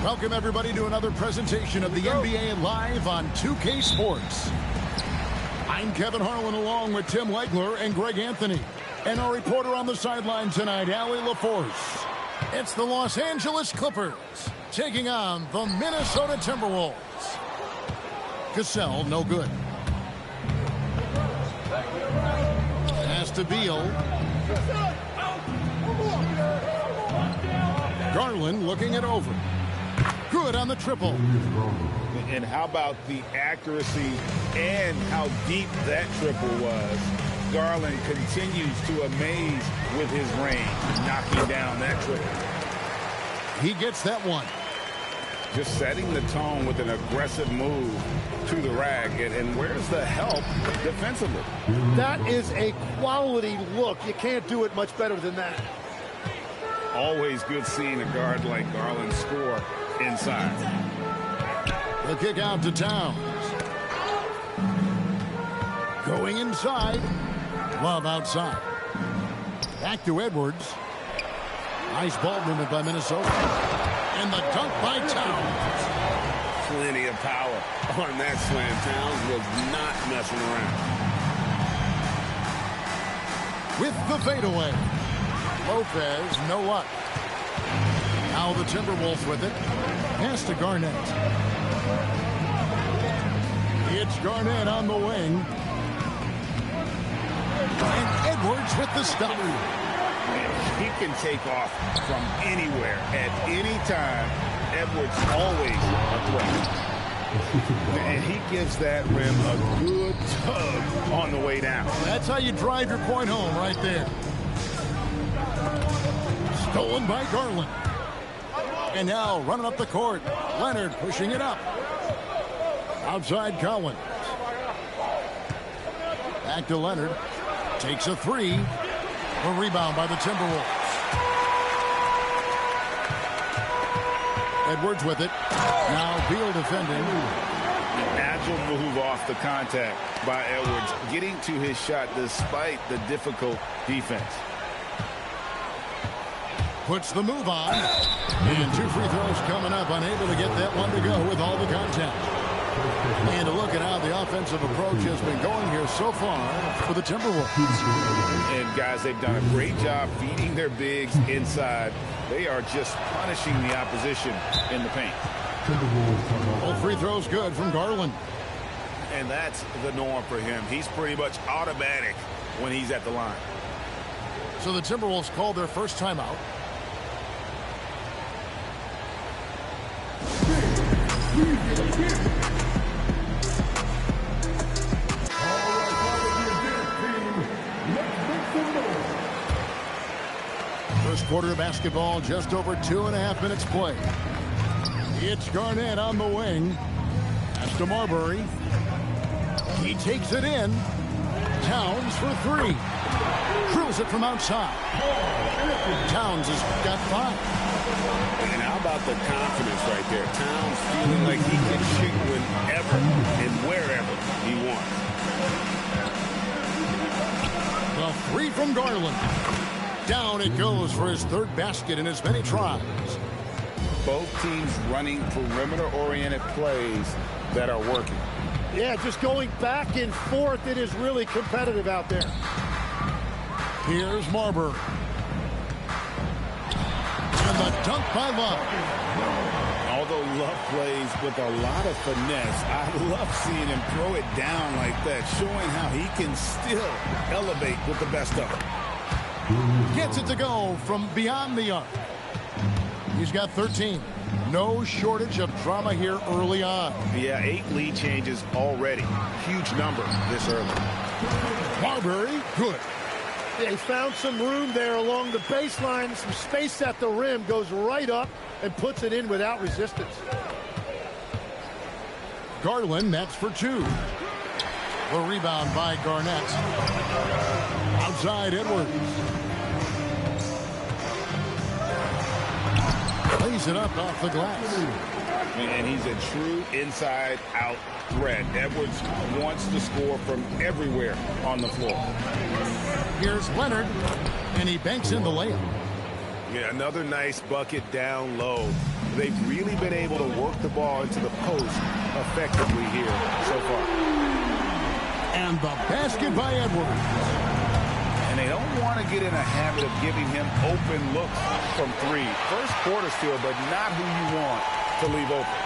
Welcome, everybody, to another presentation of the NBA Live on 2K Sports. I'm Kevin Harlan along with Tim Legler and Greg Anthony. And our reporter on the sideline tonight, Allie LaForce. It's the Los Angeles Clippers taking on the Minnesota Timberwolves. Cassell, no good. Pass to Beal. Garland looking it over. Good on the triple. And how about the accuracy and how deep that triple was? Garland continues to amaze with his range, knocking down that triple. He gets that one. Just setting the tone with an aggressive move to the rack. And where's the help defensively? That is a quality look. You can't do it much better than that. Always good seeing a guard like Garland score inside. The kick out to Towns. Going inside. Love outside. Back to Edwards. Nice ball movement by Minnesota. And the dunk by Towns. Plenty of power on that slam. Towns was not messing around. With the fadeaway. Lopez, no luck. Now the Timberwolves with it. Pass to Garnett. It's Garnett on the wing. And Edwards with the stop. He can take off from anywhere at any time. Edwards always a threat. And he gives that rim a good tug on the way down. That's how you drive your point home right there. Stolen by Garland. And now running up the court. Leonard pushing it up. Outside Collins. Back to Leonard. Takes a three. A rebound by the Timberwolves. Edwards with it. Now Beal defending. An agile move off the contact by Edwards. Getting to his shot despite the difficult defense. Puts the move on. And two free throws coming up. Unable to get that one to go with all the contact. And a look at how the offensive approach has been going here so far for the Timberwolves. And guys, they've done a great job feeding their bigs inside. They are just punishing the opposition in the paint. All free throws good from Garland. And that's the norm for him. He's pretty much automatic when he's at the line. So the Timberwolves called their first timeout. First quarter of basketball, just over 2.5 minutes play. It's Garnett on the wing. Pass to Marbury. He takes it in. Towns for three. Drills it from outside. Towns has got 5. And how about the confidence right there? Towns feeling like he can shoot whenever and wherever he wants. The three from Garland. Down it goes for his third basket in as many tries. Both teams running perimeter-oriented plays that are working. Yeah, just going back and forth. It is really competitive out there. Here's Marbury. And the dunk by Love. Although Love plays with a lot of finesse, I love seeing him throw it down like that, showing how he can still elevate with the best of them. Gets it to go from beyond the arc. He's got 13. No shortage of drama here early on. Yeah, 8 lead changes already. Huge number this early. Marbury, good. They found some room there along the baseline, some space at the rim, goes right up and puts it in without resistance. Garland, that's for 2. The rebound by Garnett. Outside Edwards. Lays it up off the glass. And he's a true inside-out threat. Edwards wants to score from everywhere on the floor. Here's Leonard, and he banks in the layup. Yeah, another nice bucket down low. They've really been able to work the ball into the post effectively here so far. And the basket by Edwards. And they don't want to get in a habit of giving him open looks from three. First quarter still, but not who you want to leave open.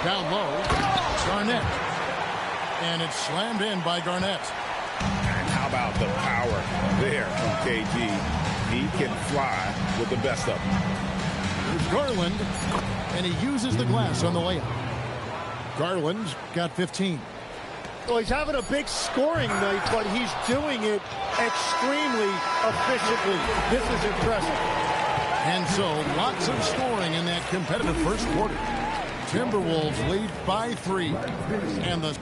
Down low, Garnett. And it's slammed in by Garnett. And how about the power there from KG? He can fly with the best of them. Here's Garland, and he uses the glass on the layup. Garland's got 15. Well, he's having a big scoring night, but he's doing it extremely efficiently. This is impressive. And so, lots of scoring in that competitive first quarter. Timberwolves lead by 3. And the...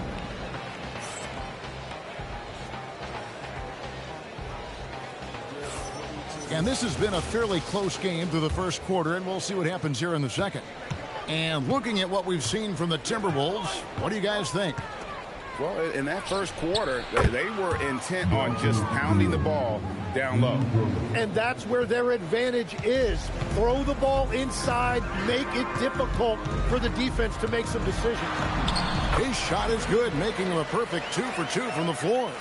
And this has been a fairly close game through the first quarter, and we'll see what happens here in the second. And looking at what we've seen from the Timberwolves, what do you guys think? Well, in that first quarter, they were intent on just pounding the ball down low. And that's where their advantage is. Throw the ball inside, make it difficult for the defense to make some decisions. His shot is good, making him a perfect 2 for 2 from the floor.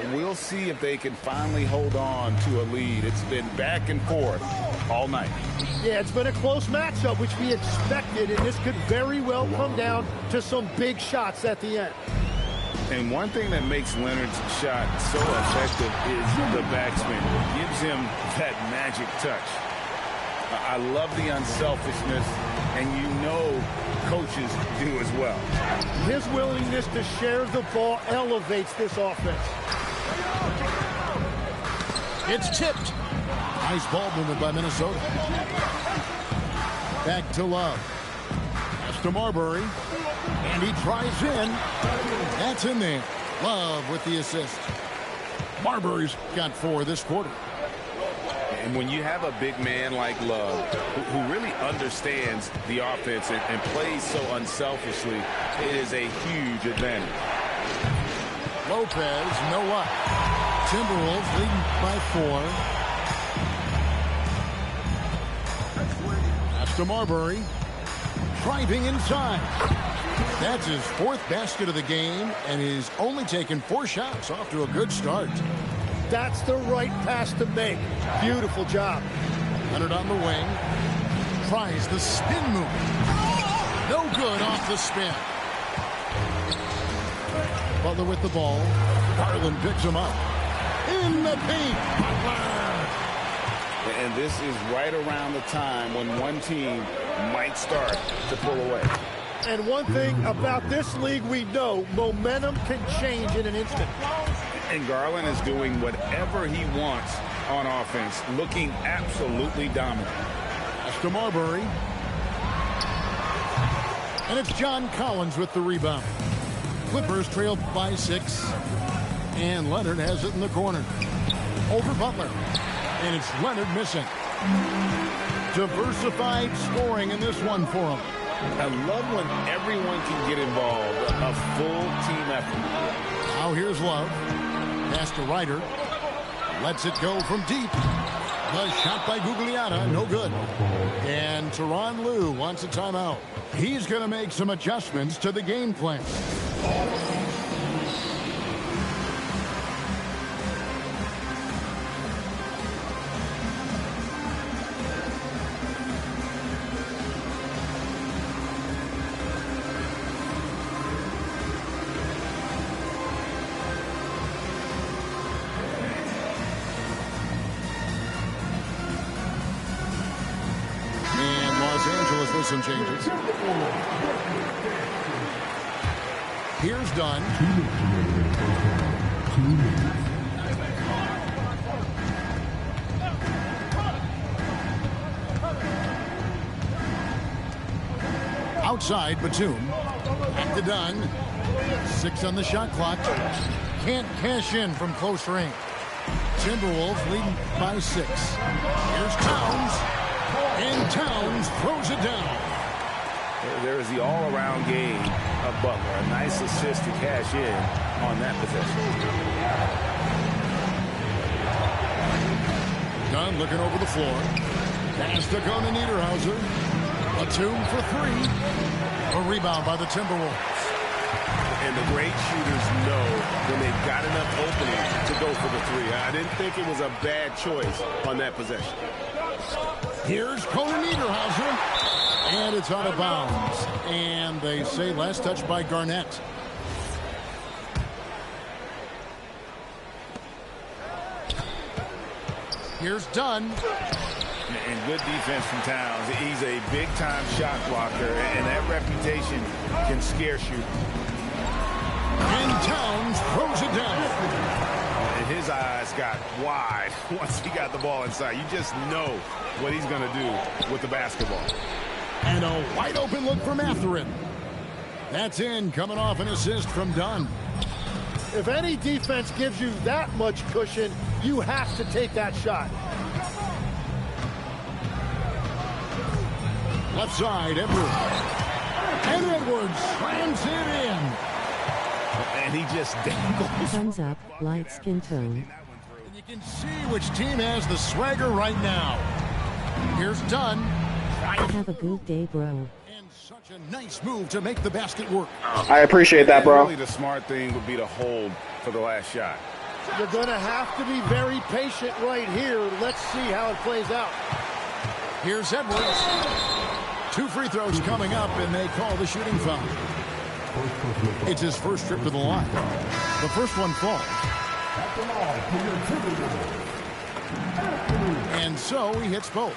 And we'll see if they can finally hold on to a lead. It's been back and forth all night. Yeah, it's been a close matchup, which we expected, and this could very well come down to some big shots at the end. And one thing that makes Leonard's shot so effective is the backspin. It gives him that magic touch. I love the unselfishness, and you know coaches do as well. His willingness to share the ball elevates this offense. It's tipped. Nice ball movement by Minnesota. Back to Love. Pass to Marbury. And he drives in. That's in there. Love with the assist. Marbury's got 4 this quarter. And when you have a big man like Love, who really understands the offense and plays so unselfishly, it is a huge advantage. Lopez, no luck. Timberwolves leading by 4. Pass to Marbury. Driving inside. That's his 4th basket of the game, and he's only taken 4 shots. Off to a good start. That's the right pass to make. Beautiful job. Leonard on the wing. Tries the spin move. No good off the spin. Butler with the ball. Garland picks him up. In the paint. And this is right around the time when one team might start to pull away. And one thing about this league we know, momentum can change in an instant. And Garland is doing whatever he wants on offense, looking absolutely dominant. Pass to Marbury. And it's John Collins with the rebound. Clippers trail by 6. And Leonard has it in the corner. Over Butler. And it's Leonard missing. Diversified scoring in this one for him. I love when everyone can get involved, a full team effort. Now here's Love. Pass to Ryder. Lets it go from deep. The shot by Gugliotta, no good. And Tyronn Lue wants a timeout. He's going to make some adjustments to the game plan. Some changes. Here's Dunn. Outside, Batum. Back to Dunn. 6 on the shot clock. Can't cash in from close range. Timberwolves leading by 6. Here's Towns. And Towns throws it down. There is the all-around game of Butler. A nice assist to cash in on that possession. Dunn looking over the floor. Pass to Conan Niederhauser. Batum for three. A rebound by the Timberwolves. And the great shooters know when they've got enough opening to go for the three. I didn't think it was a bad choice on that possession. Here's Conan Niederhauser. And it's out of bounds. And they say last touch by Garnett. Here's Dunn. And good defense from Towns. He's a big-time shot blocker, and that reputation can scare shooters. And Towns throws it down. And his eyes got wide once he got the ball inside. You just know what he's going to do with the basketball. And a wide-open look from Mathurin. That's in, coming off an assist from Dunn. If any defense gives you that much cushion, you have to take that shot. Left side, Edwards. And Edwards slams it in. And he just dangles. Thumbs up, light skin tone. And you can see which team has the swagger right now. Here's Dunn. Have a good day, bro. And such a nice move to make the basket work. I appreciate that, bro. Really, the smart thing would be to hold for the last shot. You're going to have to be very patient right here. Let's see how it plays out. Here's Edwards. 2 free throws coming up, and they call the shooting foul. It's his first trip to the line. The first one falls. And so he hits both.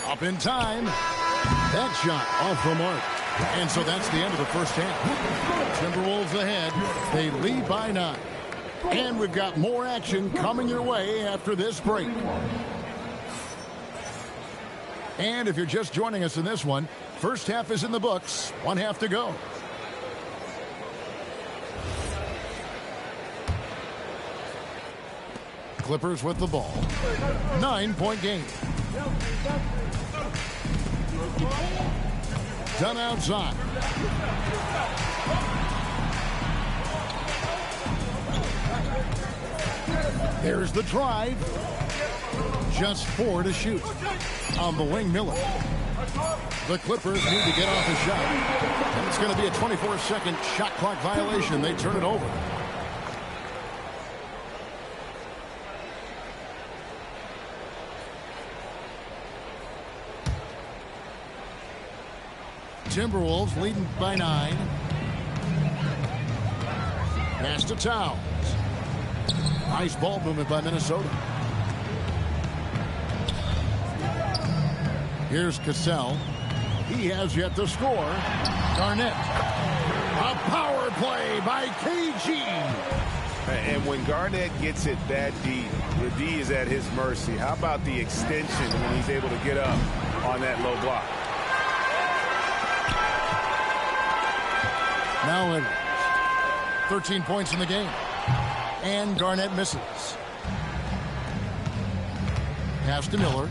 Up in time. That shot off the mark. And so that's the end of the first half. Timberwolves ahead. They lead by 9. And we've got more action coming your way after this break. And if you're just joining us in this one, first half is in the books. 1 half to go. Clippers with the ball. 9-point game. Done outside. There's the drive. Just 4 to shoot. On the wing, Miller. The Clippers need to get off a shot. And it's going to be a 24-second shot clock violation. They turn it over. Timberwolves leading by 9. Pass to Towns. Nice ball movement by Minnesota. Here's Cassell. He has yet to score. Garnett. A power play by KG. And when Garnett gets it that deep, the D is at his mercy. How about the extension when he's able to get up on that low block? Now Edwards. 13 points in the game. And Garnett misses. Pass to Miller.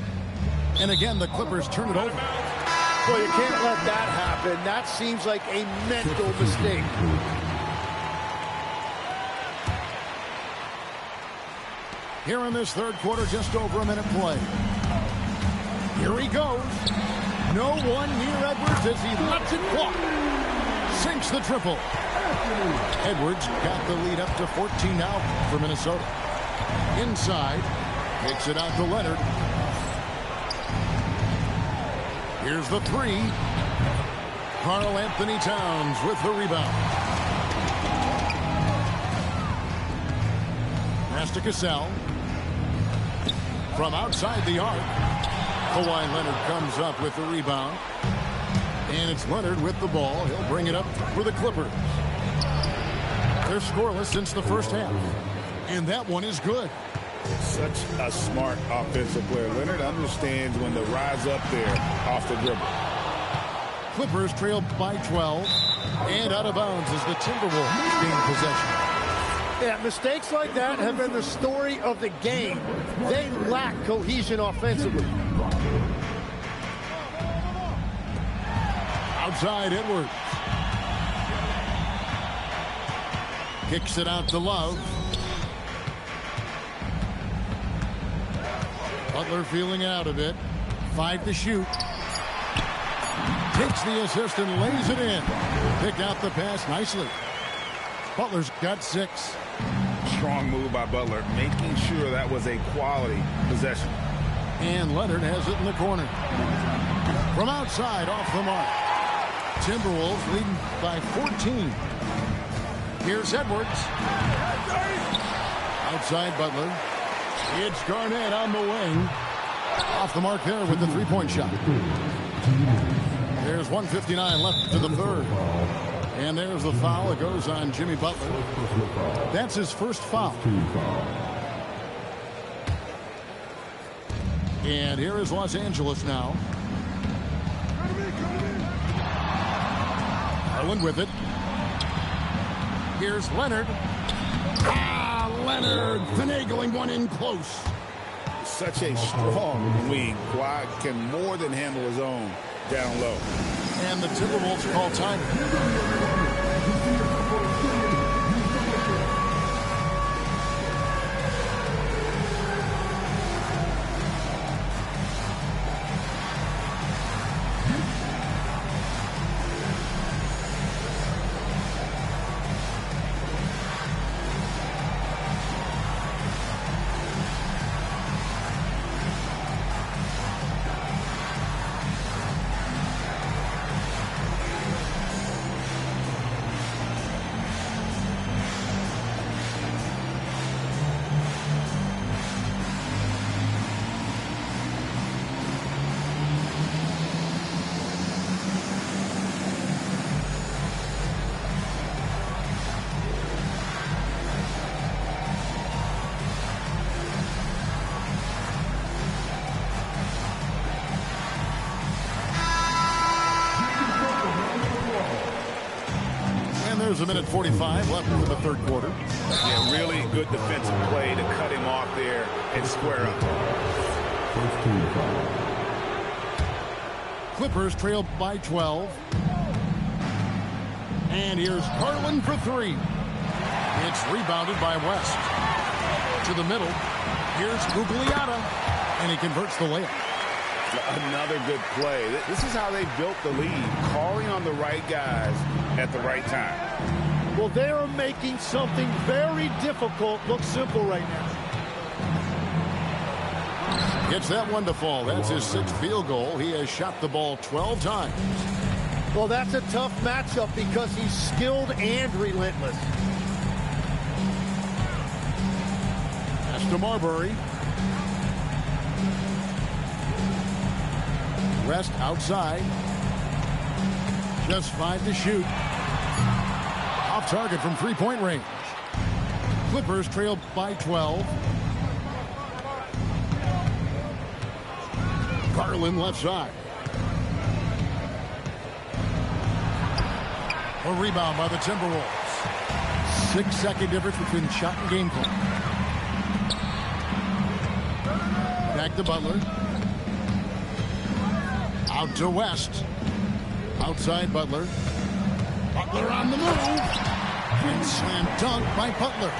And again, the Clippers turn it over. Well, you can't let that happen. That seems like a mental mistake. Here in this third quarter, just over a minute play. Here he goes. No one near Edwards as he lets it walk. Sinks the triple. Edwards got the lead up to 14 now for Minnesota. Inside. Kicks it out to Leonard. Here's the 3. Karl Anthony Towns with the rebound. Pass to Cassell. From outside the arc. Kawhi Leonard comes up with the rebound. And it's Leonard with the ball. He'll bring it up for the Clippers. They're scoreless since the first half. And that one is good. Such a smart offensive player. Leonard understands when to rise up there off the dribble. Clippers trail by 12. And out of bounds is the Timberwolves gain possession. Yeah, mistakes like that have been the story of the game. They lack cohesion offensively. Outside Edwards. Kicks it out to Love. Butler feeling out of it. 5 to shoot. Takes the assist and lays it in. Pick out the pass nicely. Butler's got 6. Strong move by Butler, making sure that was a quality possession. And Leonard has it in the corner. From outside, off the mark. Timberwolves leading by 14. Here's Edwards. Outside Butler. It's Garnett on the wing. Off the mark there with the three-point shot. There's 1:59 left to the third. And there's the foul. It goes on Jimmy Butler. That's his first foul. And here is Los Angeles now. Garland with it. Here's Leonard. Leonard finagling one in close. Such a strong wing. Kawhi can more than handle his own down low. And the Timberwolves call time. There's a minute 45 left in the third quarter. Yeah, really good defensive play to cut him off there and square up. Clippers trail by 12. And here's Garland for 3. It's rebounded by West. To the middle. Here's Gugliotta. And he converts the layup. Another good play. This is how they built the lead, calling on the right guys at the right time. Well, they are making something very difficult look simple right now. Gets that one to fall. That's his 6th field goal. He has shot the ball 12 times. Well, that's a tough matchup because he's skilled and relentless. Pass to Marbury. West outside. Just 5 to shoot. Off target from three-point range. Clippers trail by 12. Garland left side. A rebound by the Timberwolves. 6-second difference between shot and game clock. Back to Butler. Out to West. Outside Butler. Butler on the move. And slam dunk by Butler.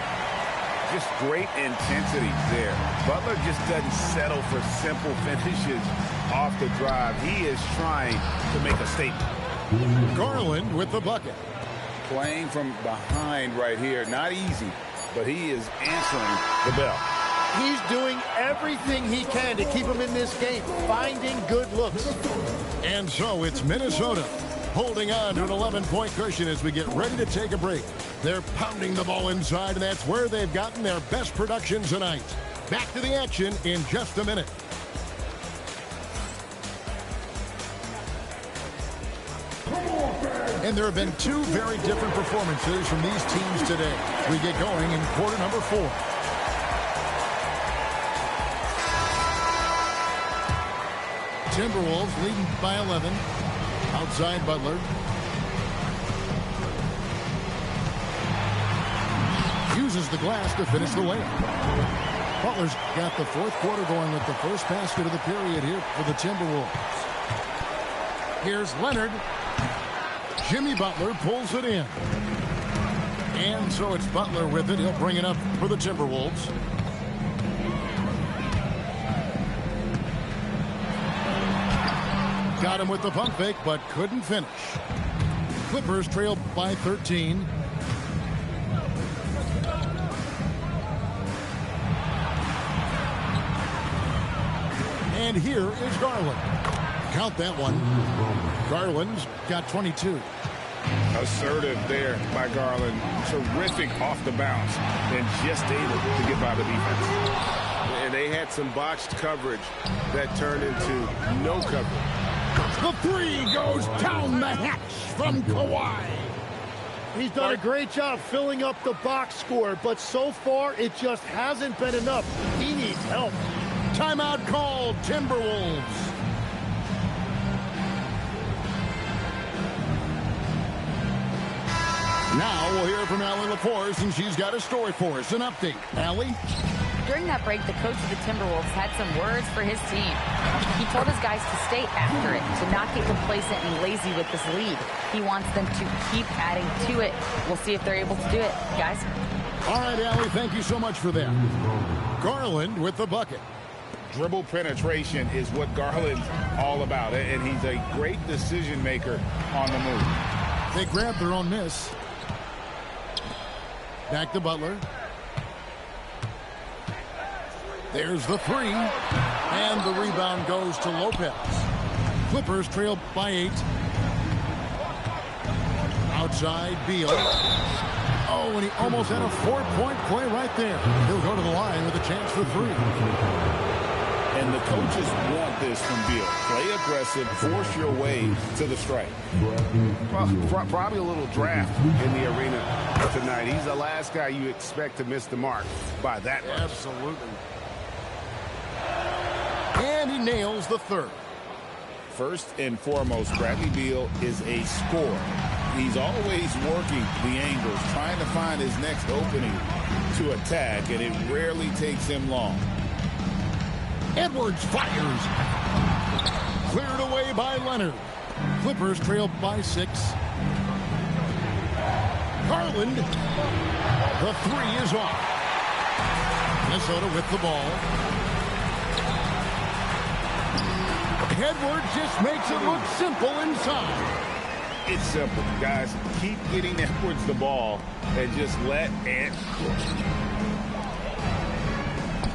Just great intensity there. Butler just doesn't settle for simple finishes off the drive. He is trying to make a statement. Garland with the bucket. Playing from behind right here. Not easy, but he is answering the bell. He's doing everything he can to keep him in this game, finding good looks. And so it's Minnesota holding on to an 11-point cushion as we get ready to take a break. They're pounding the ball inside, and that's where they've gotten their best production tonight. Back to the action in just a minute. And there have been 2 very different performances from these teams today. We get going in quarter number 4. Timberwolves leading by 11. Outside Butler. Uses the glass to finish the layup. Butler's got the fourth quarter going with the first basket of the period here for the Timberwolves. Here's Leonard. Jimmy Butler pulls it in. And so it's Butler with it. He'll bring it up for the Timberwolves. Got him with the pump fake, but couldn't finish. Clippers trail by 13. And here is Garland. Count that one. Garland's got 22. Assertive there by Garland. Terrific off the bounce and just able to get by the defense. And they had some botched coverage that turned into no coverage. The three goes down the hatch from Kawhi. He's done a great job filling up the box score, but so far it just hasn't been enough. He needs help. Timeout called, Timberwolves. Now we'll hear from Allie LaForce, and she's got a story for us. An update. Allie? During that break, the coach of the Timberwolves had some words for his team. He told his guys to stay after it, to not get complacent and lazy with this lead. He wants them to keep adding to it. We'll see if they're able to do it, guys. All right, Allie, thank you so much for that. Garland with the bucket. Dribble penetration is what Garland's all about, and he's a great decision maker on the move. They grab their own miss. Back to Butler. There's the three. And the rebound goes to Lopez. Clippers trail by 8. Outside, Beal. Oh, and he almost had a 4-point play right there. He'll go to the line with a chance for 3. And the coaches want this from Beal. Play aggressive, force your way to the strike. Probably a little draft in the arena tonight. He's the last guy you expect to miss the mark by that much. Absolutely. And he nails the third. First and foremost, Bradley Beal is a scorer. He's always working the angles, trying to find his next opening to attack, and it rarely takes him long. Edwards fires. Cleared away by Leonard. Clippers trail by 6. Garland. The three is off. Minnesota with the ball. Edwards just makes it look simple inside. It's simple, guys. Keep getting Edwards the ball and just let Ant cook.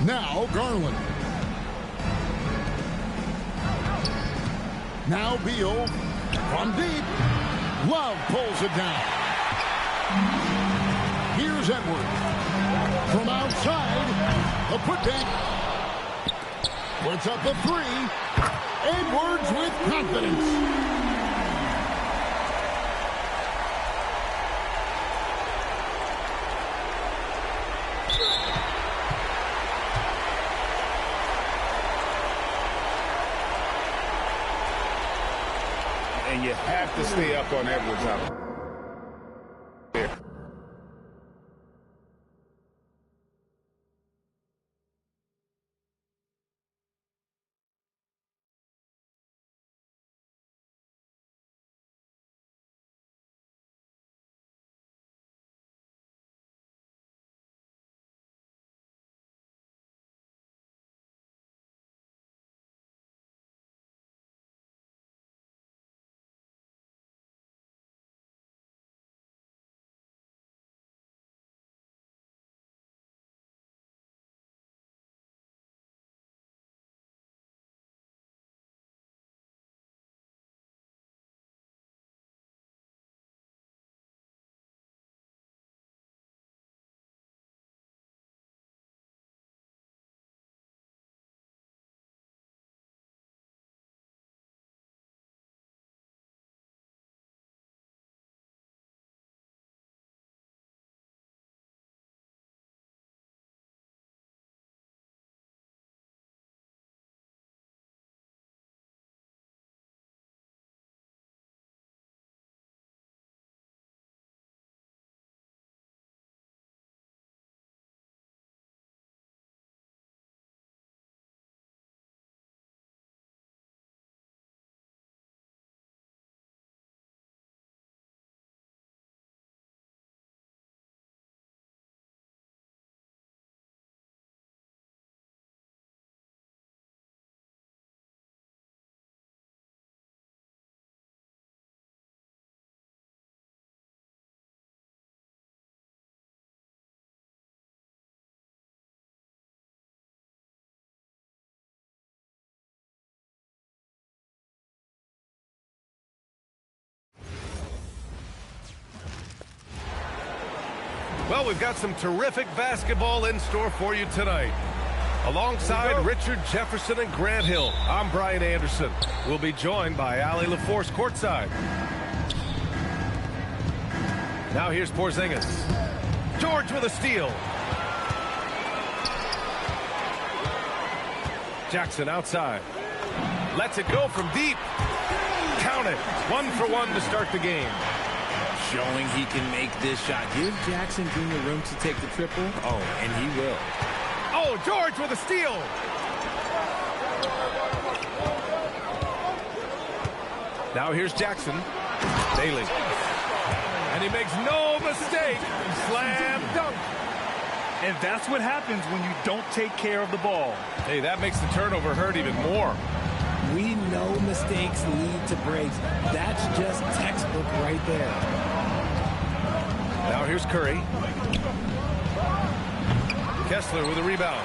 Now Garland. Now Beal from deep. Love pulls it down. Here's Edwards. From outside, the putback. Puts up the 3. Edwards with confidence. And you have to stay up on Edwards out there. Well, we've got some terrific basketball in store for you tonight. Alongside Richard Jefferson and Grant Hill, I'm Brian Anderson. We'll be joined by Allie LaForce courtside. Now here's Porzingis. George with a steal. Jackson outside. Lets it go from deep. Count it. 1 for 1 to start the game. Showing he can make this shot. Give Jackson Jr. room to take the triple. Oh, and he will. Oh, George with a steal. Now here's Jackson. Bailey. And he makes no mistake. Slam dunk. And that's what happens when you don't take care of the ball. Hey, that makes the turnover hurt even more. We know mistakes lead to breaks. That's just textbook right there. Now here's Curry. Kessler with a rebound.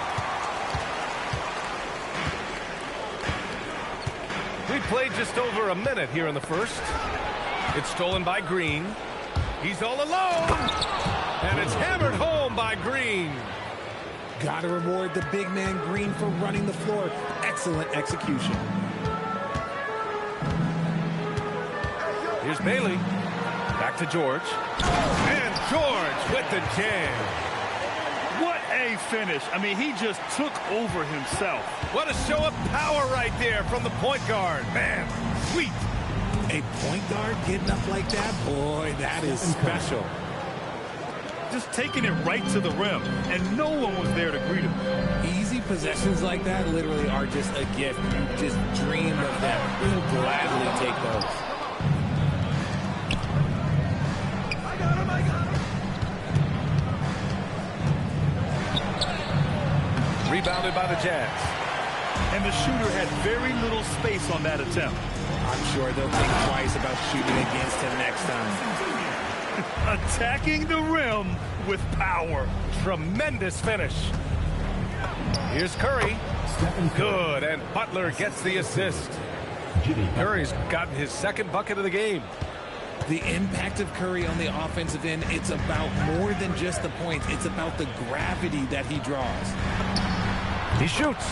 We played just over a minute here in the first. It's stolen by Green. He's all alone. And it's hammered home by Green. Got to reward the big man Green for running the floor. Excellent execution. Here's Bailey. Back to George. And George with the jam. What a finish. I mean, he just took over himself. What a show of power right there from the point guard. Man, sweet. A point guard getting up like that? Boy, that is special. Just taking it right to the rim, and no one was there to greet him. Easy possessions like that literally are just a gift. You just dream of them. You'll gladly take those. Rebounded by the Jazz. And the shooter had very little space on that attempt. I'm sure they'll think twice about shooting against him next time. Attacking the rim with power. Tremendous finish. Here's Curry. Good, and Butler gets the assist. Curry's gotten his second bucket of the game. The impact of Curry on the offensive end, it's about more than just the points. It's about the gravity that he draws. He shoots.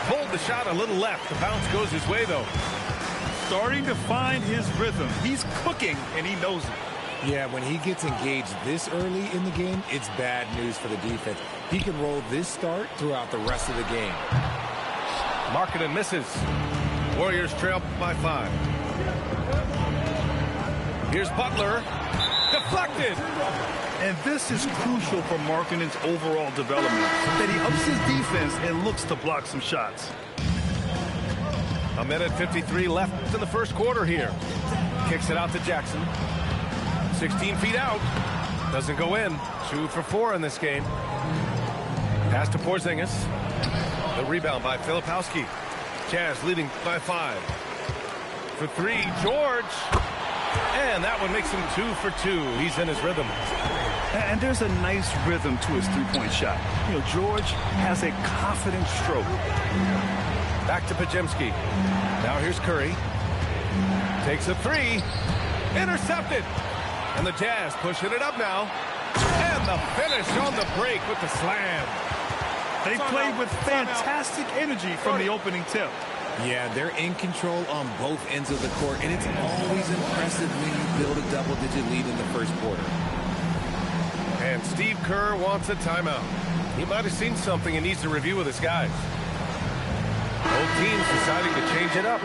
Pulled the shot a little left. The bounce goes his way, though. Starting to find his rhythm. He's cooking, and he knows it. Yeah, when he gets engaged this early in the game, it's bad news for the defense. He can roll this start throughout the rest of the game. Markkanen misses. Warriors trail by 5. Here's Butler. Deflected. And this is crucial for Markkanen's overall development, that he ups his defense and looks to block some shots. A minute 53 left in the first quarter here. Kicks it out to Jackson. 16 feet out. Doesn't go in. 2 for 4 in this game. Pass to Porzingis. The rebound by Filipowski. Jazz leading by 5. For 3, George. And that one makes him 2 for 2. He's in his rhythm. And there's a nice rhythm to his three-point shot. You know, George has a confident stroke. Back to Podziemski. Now here's Curry. Takes a 3. Intercepted. And the Jazz pushing it up now. And the finish on the break with the slam. They played with fantastic energy from the opening tip. Yeah, they're in control on both ends of the court, and it's always impressive when you build a double-digit lead in the first quarter. And Steve Kerr wants a timeout. He might have seen something and needs to review with his guys. Both teams deciding to change it up.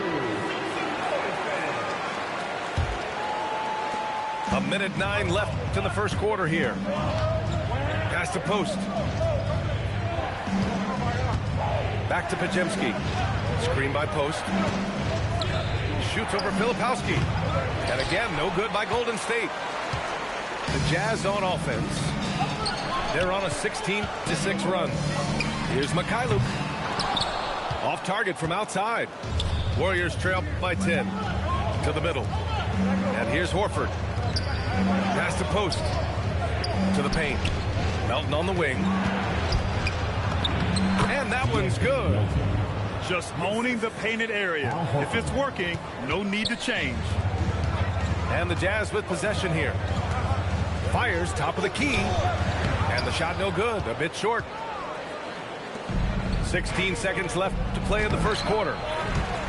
A minute 9 left in the first quarter here. Pass to post. Back to Podziemski. Screen by Post. Shoots over Filipowski. And again, no good by Golden State. The Jazz on offense. They're on a 16-6 run. Here's Mikhailuk. Off target from outside. Warriors trail by 10. To the middle. And here's Horford. Pass to Post. To the paint. Melton on the wing. And that one's good. Just owning the painted area. If it's working, no need to change. And the Jazz with possession here. Fires top of the key. And the shot no good. A bit short. 16 seconds left to play in the first quarter.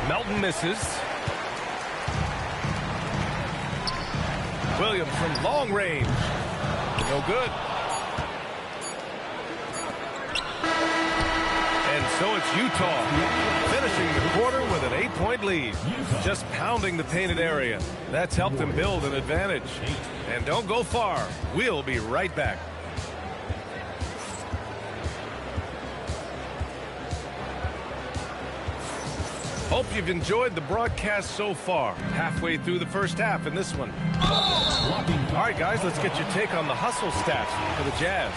Melton misses. Williams from long range. No good. And so it's Utah finishing the quarter with an 8-point lead. Just pounding the painted area. That's helped them build an advantage. And don't go far. We'll be right back. Hope you've enjoyed the broadcast so far. Halfway through the first half in this one. All right, guys, let's get your take on the hustle stats for the Jazz.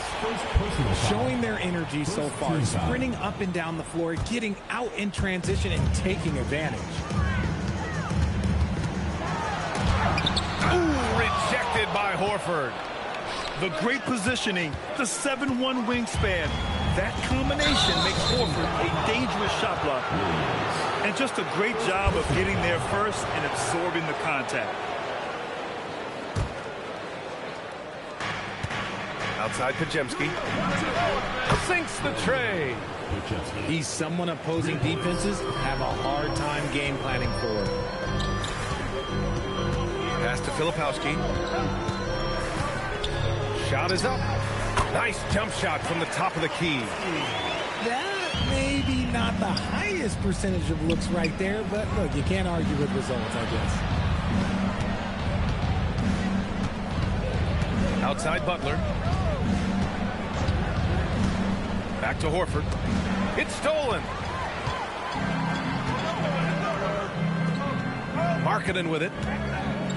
Showing their energy so far, sprinting up and down the floor, getting out in transition and taking advantage. Ooh, rejected by Horford. The great positioning, the 7'1" wingspan. That combination makes Horford a dangerous shot blocker. And just a great job of getting there first and absorbing the contact. Outside Podziemski. Sinks the tray. He's someone opposing defenses have a hard time game planning for. Pass to Filipowski. Shot is up. Nice jump shot from the top of the key. That may be not the highest percentage of looks right there, but look, you can't argue with results, I guess. Outside Butler. Back to Horford. It's stolen. Markkanen with it.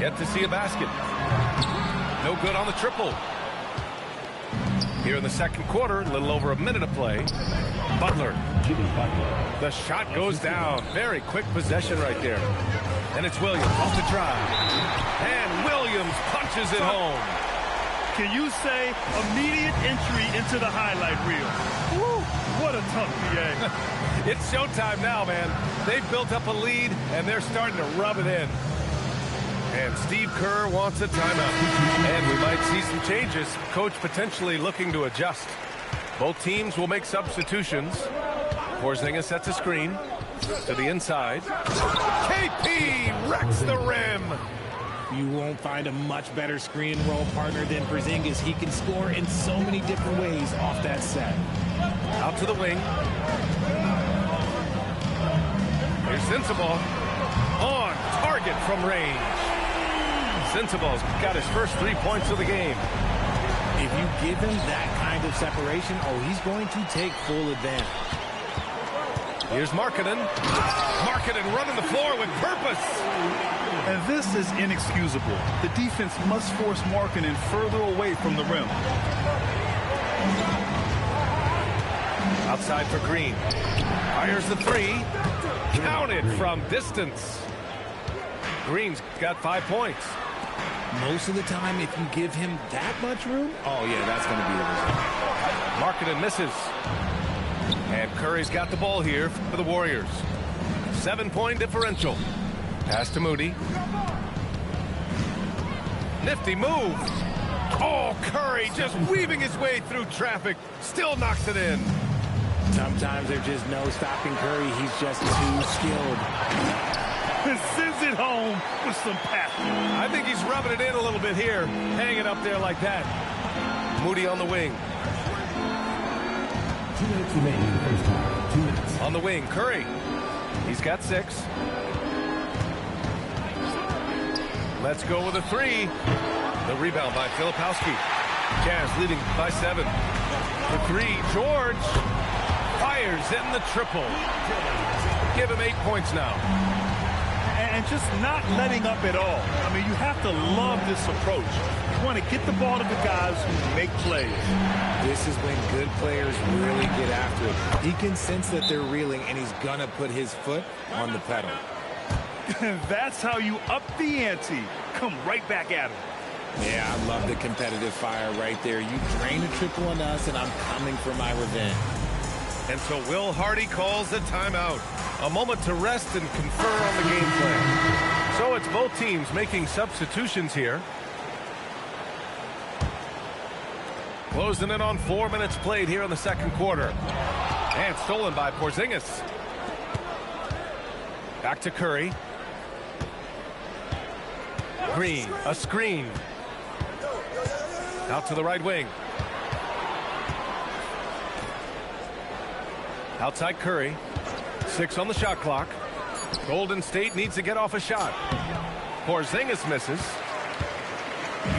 Yet to see a basket. No good on the triple. Here in the second quarter, a little over a minute of play. Butler. The shot goes down. Very quick possession right there. And it's Williams off the drive. And Williams punches it home. Can you say immediate entry into the highlight reel? Woo, what a tough PA. It's showtime now, man. They've built up a lead, and they're starting to rub it in. And Steve Kerr wants a timeout. And we might see some changes. Coach potentially looking to adjust. Both teams will make substitutions. Porzingis sets a screen to the inside. KP wrecks the rim. You won't find a much better screen and roll partner than Porzingis. He can score in so many different ways off that set. Out to the wing. Here's Sensabaugh. On target from range. Sensabaugh's got his first 3 points of the game. If you give him that kind of separation, he's going to take full advantage. Here's Markkanen. Markkanen running the floor with purpose. And this is inexcusable. The defense must force Markkanen further away from the rim. Outside for Green. Fires the three. Counted from distance. Green's got 5 points. Most of the time, if you give him that much room, yeah, that's going to be the result. Markkanen misses. And Curry's got the ball here for the Warriors. 7-point differential. Pass to Moody. Nifty move. Oh, Curry just weaving his way through traffic. Still knocks it in. Sometimes there's just no stopping Curry. He's just too skilled. And sends it home with some passion. I think he's rubbing it in a little bit here. Hanging up there like that. Moody on the wing. 2 minutes remaining in the first half. 2 minutes. On the wing, Curry. He's got 6. Let's go with a 3. The rebound by Filipowski. Jazz leading by 7. The 3, George. Fires in the triple. Give him 8 points now. And just not letting up at all. I mean, you have to love this approach. You want to get the ball to the guys who make plays. This is when good players really get after it. He can sense that they're reeling, and he's going to put his foot on the pedal. That's how you up the ante. Come right back at him. Yeah, I love the competitive fire right there. You drain a triple on us, and I'm coming for my revenge. And so Will Hardy calls the timeout. A moment to rest and confer on the game plan. So it's both teams making substitutions here. Closing in on 4 minutes played here in the second quarter. And stolen by Porzingis. Back to Curry. Green, a screen. Out to the right wing. Outside Curry. 6 on the shot clock. Golden State needs to get off a shot. Porzingis misses.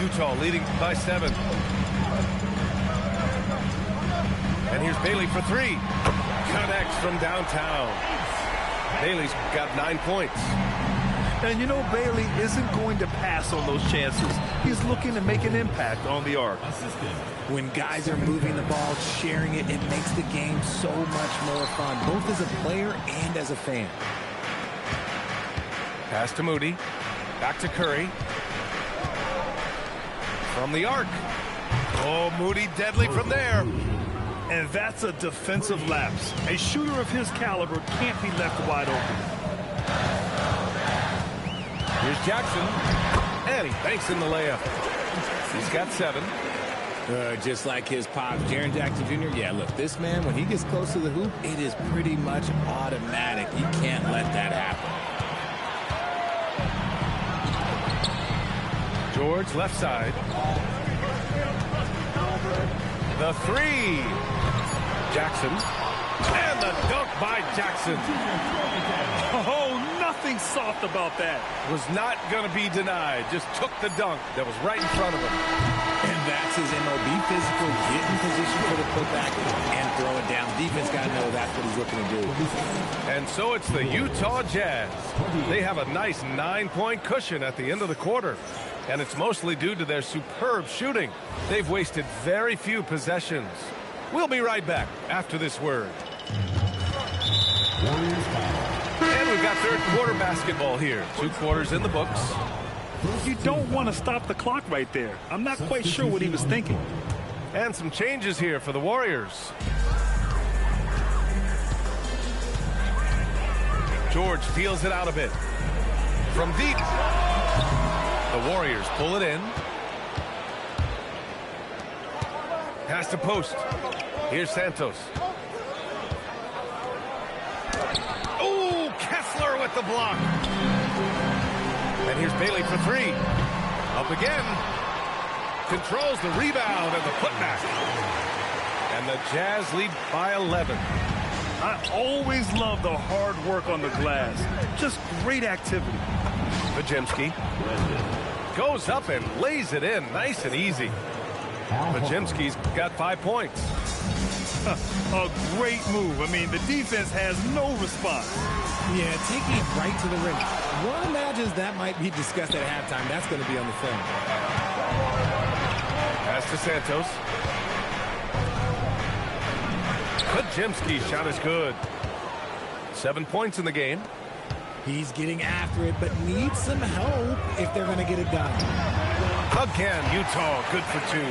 Utah leading by 7. And here's Bailey for 3. Connects from downtown. Bailey's got 9 points. And you know, Bailey isn't going to pass on those chances. He's looking to make an impact on the arc. When guys are moving the ball, sharing it, it makes the game so much more fun, both as a player and as a fan. Pass to Moody. Back to Curry. From the arc. Oh, Moody deadly from there. And that's a defensive lapse. A shooter of his caliber can't be left wide open. Here's Jackson. And he banks in the layup. He's got 7. Just like his pops, Jaren Jackson Jr. Yeah, look, this man, when he gets close to the hoop, it is pretty much automatic. You can't let that happen. George left side. The 3. Jackson. And the dunk by Jackson. Oh, nothing soft about that. Was not going to be denied. Just took the dunk that was right in front of him. And that's his MOB, physical, get in position for the putback and throw it down. Defense got to know that's what he's looking to do. And so it's the Utah Jazz. They have a nice 9-point cushion at the end of the quarter. And it's mostly due to their superb shooting. They've wasted very few possessions. We'll be right back after this word. And we've got third quarter basketball here. 2 quarters in the books. You don't want to stop the clock right there. I'm not quite sure what he was thinking. And some changes here for the Warriors. George feels it out a bit. From deep. The Warriors pull it in. Pass to post. Here's Santos. Oh, Kessler with the block. And here's Bailey for 3. Up again. Controls the rebound and the putback. And the Jazz lead by 11. I always love the hard work on the glass. Just great activity. Podziemski goes up and lays it in nice and easy. Podziemski's got 5 points. A great move. I mean, the defense has no response. Yeah, taking it right to the rim. One imagines that might be discussed at halftime. That's going to be on the film. Pass to Santos. Podziemski's shot is good. 7 points in the game. He's getting after it, but needs some help if they're going to get it done. Again, Utah, good for 2.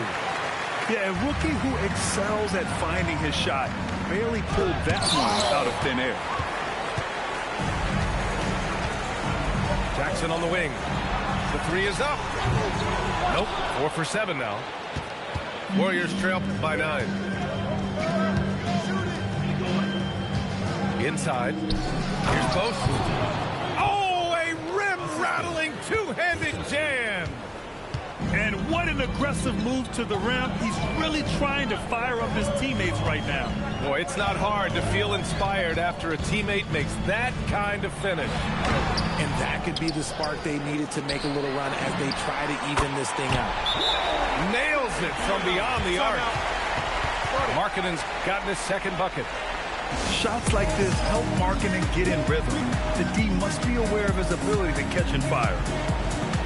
Yeah, a rookie who excels at finding his shot barely pulled that one out of thin air. Jackson on the wing. The 3 is up. Nope, 4 for 7 now. Warriors trail by 9. Inside. Here's post. Oh, a rim-rattling two-handed jam. And what an aggressive move to the rim. He's really trying to fire up his teammates right now. Boy, it's not hard to feel inspired after a teammate makes that kind of finish. And that could be the spark they needed to make a little run as they try to even this thing out. Nails it from beyond the arc. Markkanen's gotten his second bucket. Shots like this help Markkanen get in rhythm. The D must be aware of his ability to catch and fire.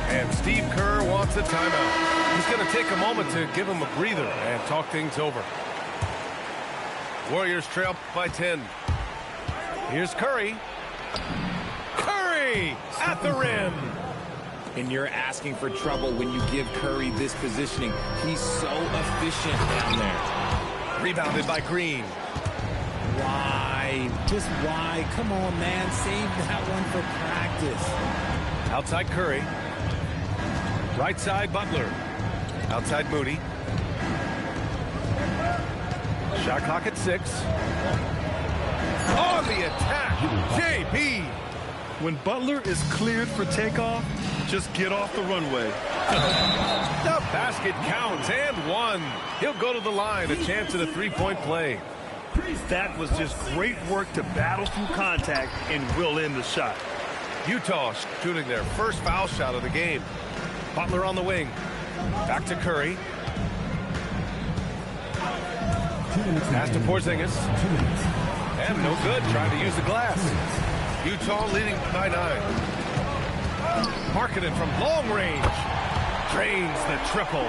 And Steve Kerr wants a timeout. He's going to take a moment to give him a breather and talk things over. Warriors trail by 10. Here's Curry. Curry at the rim. And you're asking for trouble when you give Curry this positioning. He's so efficient down there. Rebounded by Green. Why? Just why? Come on, man. Save that one for practice. Outside Curry. Right side Butler. Outside Moody. Shot clock at 6. On the attack, JB. When Butler is cleared for takeoff, just get off the runway. The basket counts and 1. He'll go to the line, a chance at a three-point play. That was just great work to battle through contact and will in the shot. Utah shooting their first foul shot of the game. Butler on the wing. Back to Curry. Pass to Porzingis. And no good, trying to use the glass. Utah leading by 9. Markkanen from long range. Drains the triple.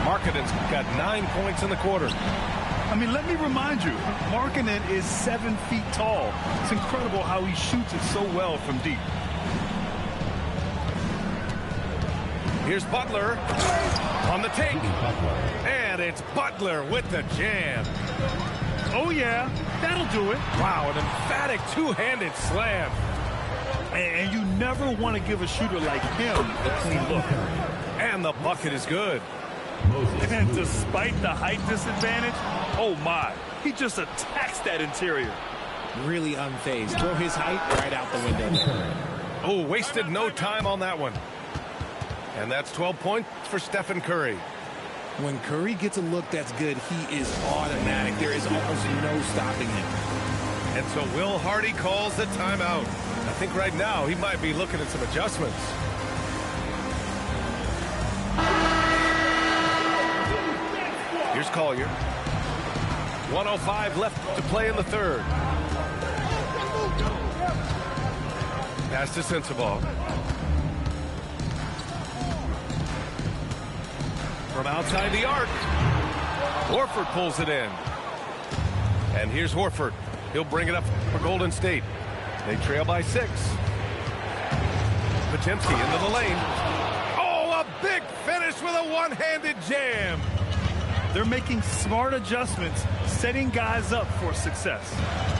Markkanen's got 9 points in the quarter. I mean, let me remind you, Markkanen is 7 feet tall. It's incredible how he shoots it so well from deep. Here's Butler on the take. And it's Butler with the jam. Oh, yeah, that'll do it. Wow, an emphatic two-handed slam. And you never want to give a shooter like him a clean look. And the bucket is good. And despite the height disadvantage, oh my, he just attacks that interior. Really unfazed. Throw his height right out the window. Oh, wasted no time on that one. And that's 12 points for Stephen Curry. When Curry gets a look that's good, he is automatic. There is almost no stopping him. And so Will Hardy calls the timeout. I think right now he might be looking at some adjustments. Here's Collier. 1:05 left to play in the third. Pass to Sensabaugh. From outside the arc. Horford pulls it in. And here's Horford. He'll bring it up for Golden State. They trail by 6. Potemkin into the lane. Oh, a big finish with a one-handed jam. They're making smart adjustments, setting guys up for success.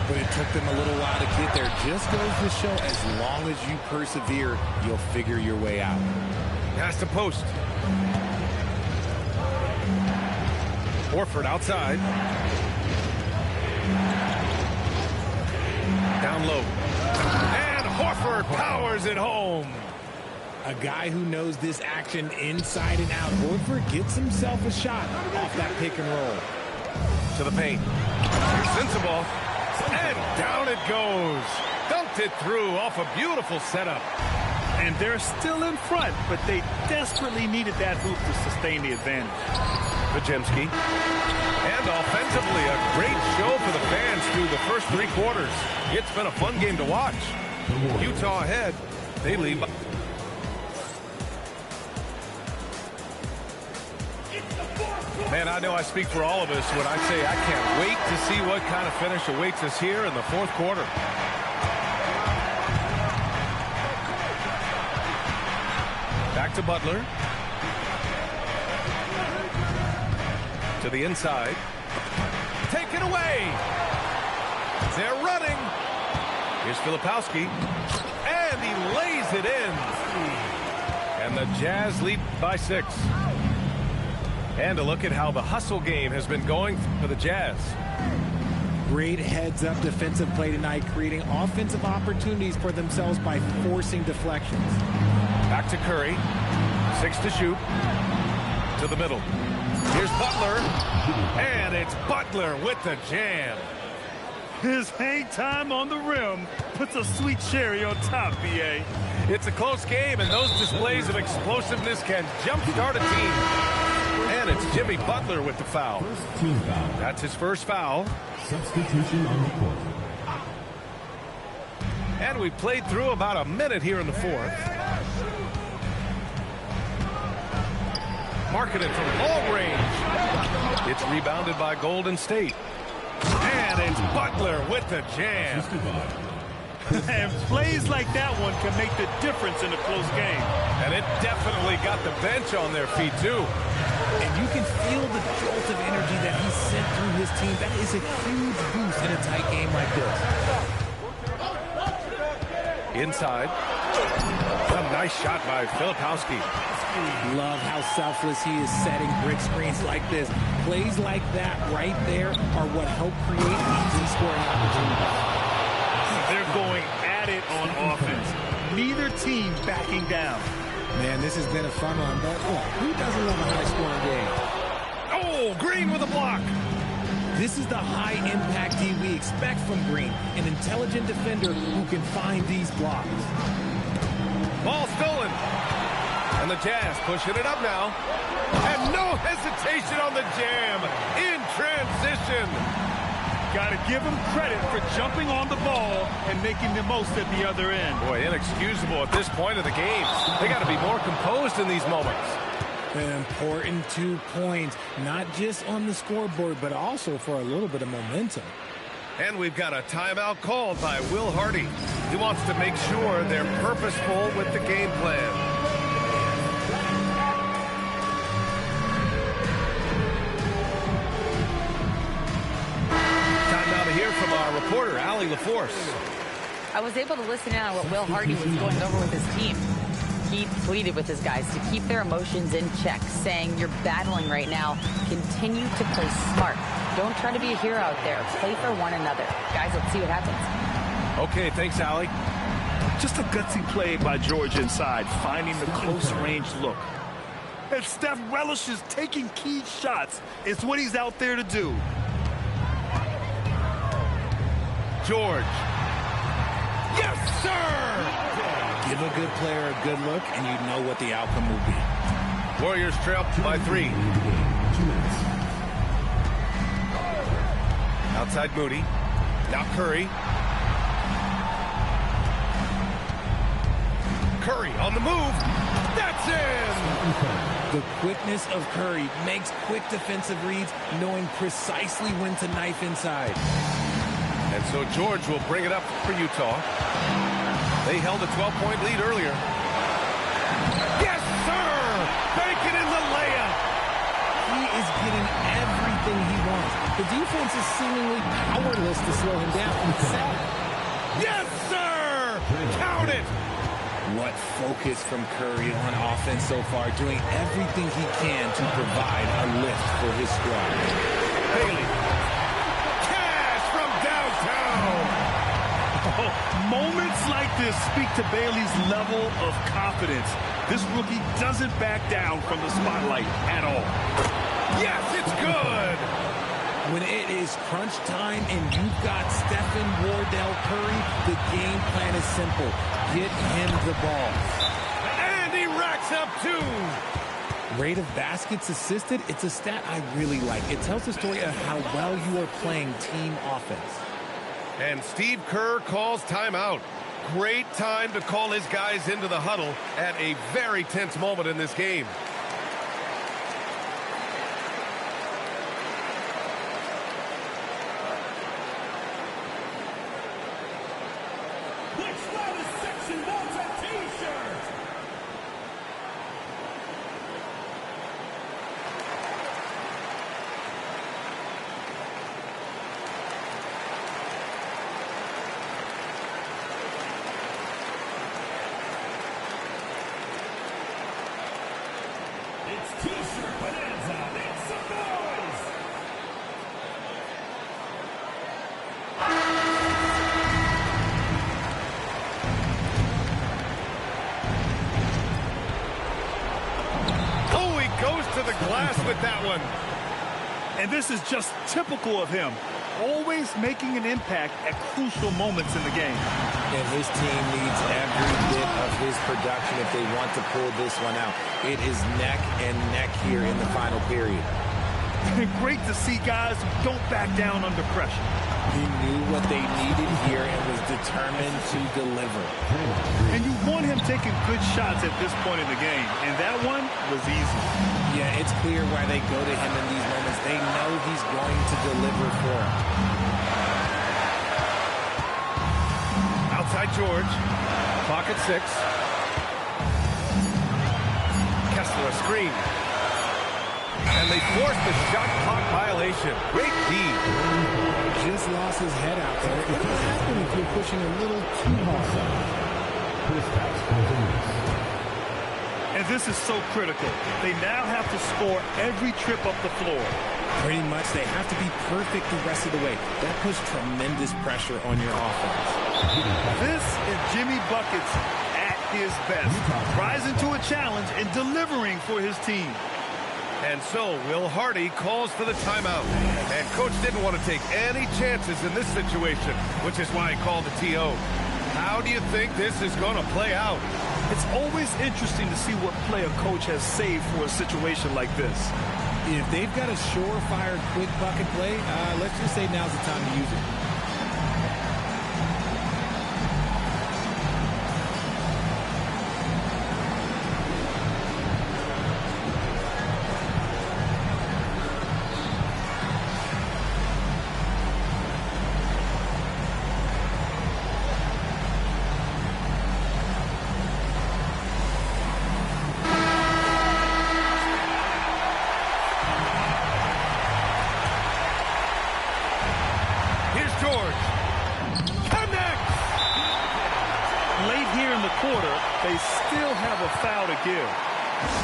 But it took them a little while to get there. Just goes to show, as long as you persevere, you'll figure your way out. Pass to post. Horford outside. Down low. And Horford powers it home. A guy who knows this action inside and out. Horford gets himself a shot off that pick and roll. To the paint. Here's Sensabaugh. And down it goes. Dunked it through off a beautiful setup. And they're still in front, but they desperately needed that hoop to sustain the advantage. Podziemski. And offensively, a great show for the fans through the first 3 quarters. It's been a fun game to watch. Utah ahead. They lead by... Man, I know I speak for all of us when I say I can't wait to see what kind of finish awaits us here in the 4th quarter. Back to Butler. To the inside. Take it away. They're running. Here's Filipowski. And he lays it in. And the Jazz lead by 6. And a look at how the hustle game has been going for the Jazz. Great heads-up defensive play tonight, creating offensive opportunities for themselves by forcing deflections. Back to Curry. 6 to shoot. To the middle. Here's Butler. And it's Butler with the jam. His hang time on the rim puts a sweet cherry on top, B.A. It's a close game, and those displays of explosiveness can jumpstart a team. And it's Jimmy Butler with the foul. First team foul. That's his first foul. Substitution on the court. And we played through about a minute here in the 4th. Markkanen from long range. It's rebounded by Golden State. And it's Butler with the jam. And plays like that one can make the difference in a close game. And it definitely got the bench on their feet, too. And you can feel the jolt of energy that he sent through his team. That is a huge boost in a tight game like this. Inside. A nice shot by Filipowski. Love how selfless he is setting brick screens like this. Plays like that right there are what help create easy scoring opportunities. They're going at it on offense. Neither team backing down. Man, this has been a fun one, but look, who doesn't love a high-scoring game? Oh, Green with a block. This is the high-impact D we expect from Green, an intelligent defender who can find these blocks. Ball stolen. And the Jazz pushing it up now. And no hesitation on the jam in transition. Got to give him credit for jumping on the ball and making the most at the other end. Boy, inexcusable at this point of the game. They got to be more composed in these moments. An important 2 points, not just on the scoreboard, but also for a little bit of momentum. And we've got a timeout called by Will Hardy. He wants to make sure they're purposeful with the game plan. From our reporter, Allie LaForce. I was able to listen in on what Will Hardy was going over with his team. He pleaded with his guys to keep their emotions in check, saying, you're battling right now. Continue to play smart. Don't try to be a hero out there. Play for one another. Guys, let's see what happens. Okay, thanks, Allie. Just a gutsy play by George inside, finding the close-range look. And Steph relishes taking key shots. It's what he's out there to do. George. Yes, sir! Give a good player a good look, and you know what the outcome will be. Warriors trail by 3. Outside Moody. Now Curry. Curry on the move. That's in! The quickness of Curry makes quick defensive reads, knowing precisely when to knife inside. And so George will bring it up for Utah. They held a 12-point lead earlier. Yes, sir! Banking in the layup. He is getting everything he wants. The defense is seemingly powerless to slow him down. Yes, sir! Count it! What focus from Curry on offense so far, doing everything he can to provide a lift for his squad. Bailey. Moments like this speak to Bailey's level of confidence. This rookie doesn't back down from the spotlight at all. Yes, it's good! When it is crunch time and you've got Stephen Wardell Curry, the game plan is simple. Get him the ball. And he racks up 2. Rate of baskets assisted, it's a stat I really like. It tells the story of how well you are playing team offense. And Steve Kerr calls timeout. Great time to call his guys into the huddle at a very tense moment in this game. Which latest section wants a t-shirt? It's T-shirt bonanza. Make some noise. Oh, he goes to the glass with that one. And this is just typical of him. Always making an impact at crucial moments in the game. And his team needs every bit of his production if they want to pull this one out. It is neck and neck here in the final period. Great to see guys who don't back down under pressure. He knew what they needed here and was determined to deliver. And you want him taking good shots at this point in the game. And that one was easy. Yeah, it's clear why they go to him in these moments. They know he's going to deliver for them. Outside George. Clock at 6. Kessler a screen. And they force the shot clock violation. Great D. Just lost his head out there. It will happen if you're pushing a little too hard. And this is so critical. They now have to score every trip up the floor. Pretty much, they have to be perfect the rest of the way. That puts tremendous pressure on your offense. This is Jimmy Buckets at his best, rising to a challenge and delivering for his team. And so Will Hardy calls for the timeout. And coach didn't want to take any chances in this situation, which is why he called the TO. How do you think this is going to play out? It's always interesting to see what play a coach has saved for a situation like this. If they've got a surefire quick bucket play, let's just say now's the time to use it. They still have a foul to give.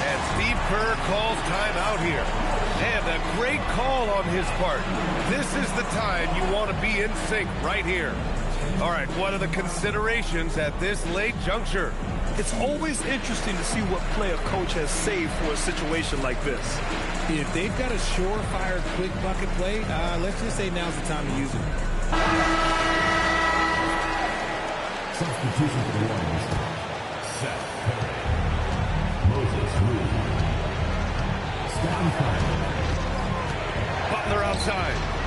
And Steve Kerr calls timeout here. And a great call on his part. This is the time you want to be in sync right here. All right, what are the considerations at this late juncture? It's always interesting to see what play a coach has saved for a situation like this. If they've got a surefire quick bucket play, let's just say now's the time to use it. Substitution for the Warriors. Seth Curry. Moses Moody. Stephen Curry. Butler outside.